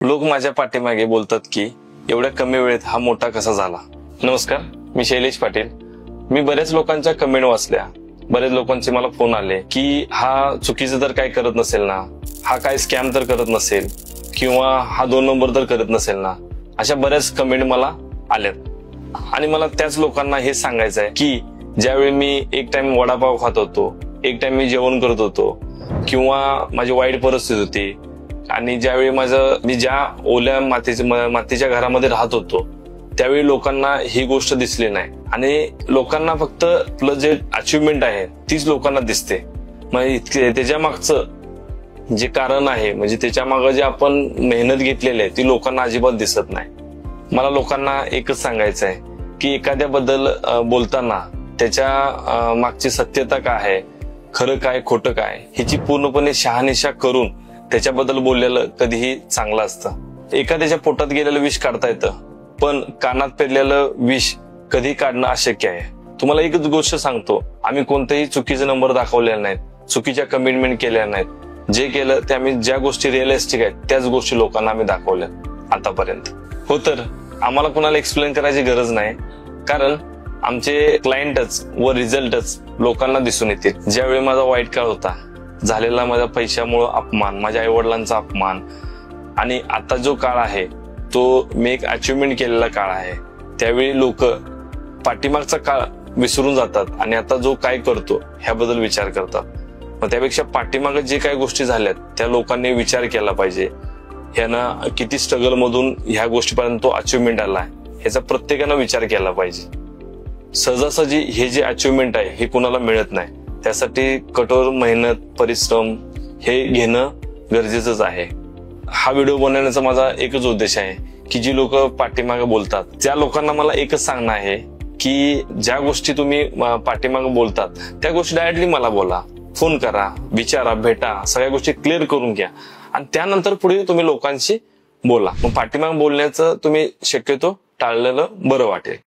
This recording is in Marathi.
लोक माझ्या पाठीमागे बोलतात की एवढ्या कमी वेळेत हा मोठा कसा झाला। नमस्कार, मी शैलेश पाटील। मी बऱ्याच लोकांच्या कमेंट वाचल्या, बरेच लोकांचे मला फोन आले की हा चुकीचं तर काय करत नसेल ना, हा काय स्कॅम तर करत नसेल, किंवा हा 2 नंबर तर करत नसेल ना। अशा बऱ्याच कमेंट मला आल्यात आणि मला त्याच लोकांना हे सांगायचं आहे की ज्यावेळी मी एक टाइम वडापाव खात होतो, एक टाइम मी जेवण करत होतो, किंवा माझी वाईट परिस्थिती होती आणि ज्यावेळी मी ज्या ओल्या मातीच्या घरामध्ये राहत होतो त्यावेळी लोकांना ही गोष्ट दिसली नाही आणि लोकांना फक्त आपलं जे अचिव्हमेंट आहे तीच लोकांना दिसते। म्हणजे त्याच्या मागचं जे कारण आहे, म्हणजे त्याच्या मागे जे आपण मेहनत घेतलेली आहे ती लोकांना अजिबात दिसत नाही। मला लोकांना एकच सांगायचं आहे की एखाद्याबद्दल बोलताना त्याच्या मागची सत्यता काय आहे, खरं काय खोटं काय, ह्याची पूर्णपणे शहानिशा करून त्याच्याबद्दल बोललेलं कधीही चांगलं असतं। एखाद्याच्या पोटात गेलेलं विष काढता येतं, पण कानात पेरलेलं विष कधी काढणं अशक्य आहे। तुम्हाला एकच गोष्ट सांगतो, आम्ही कोणतेही चुकीचे नंबर दाखवलेले नाहीत, चुकीच्या कमिटमेंट केल्या नाहीत। जे केलं ते आम्ही ज्या गोष्टी रिअलिस्टिक आहेत त्याच गोष्टी लोकांना आम्ही दाखवल्या आतापर्यंत। हो, तर आम्हाला कोणाला एक्सप्लेन करायची गरज नाही, कारण आमचे क्लायंटच व रिझल्टच लोकांना दिसून येतील। ज्यावेळी माझा वाईट काळ होता, झालेला माझ्या पैशामुळे अपमान, माझ्या आई वडिलांचा अपमान, आणि आता जो काळ आहे तो मी एक अचिव्हमेंट केलेला काळ आहे, त्यावेळी लोक पाठीमागचा काळ विसरून जातात आणि आता जो काय करतो ह्याबद्दल विचार करतात। मग त्यापेक्षा पाठीमागे जे काही गोष्टी झाल्यात त्या लोकांनी विचार केला पाहिजे, ह्यानं किती स्ट्रगल मधून ह्या गोष्टीपर्यंत तो अचिव्हमेंट आलाय ह्याचा प्रत्येकानं विचार केला पाहिजे। सहजासहजी हे जे अचिव्हमेंट आहे हे कुणाला मिळत नाही, त्यासाठी कठोर मेहनत, परिश्रम हे घेणं गरजेचंच आहे। हा व्हिडिओ बनवण्याचा माझा एकच उद्देश आहे की जी लोक पाठीमागे बोलतात त्या लोकांना मला एकच सांगणं आहे की ज्या गोष्टी तुम्ही पाठीमागे बोलतात त्या गोष्टी डायरेक्टली मला बोला, फोन करा, विचारा, भेटा, सगळ्या गोष्टी क्लिअर करून घ्या आणि त्यानंतर पुढे तुम्ही लोकांशी बोला। मग पाठीमागे बोलण्याचं तुम्ही शक्यतो टाळलेलं बरं वाटेल।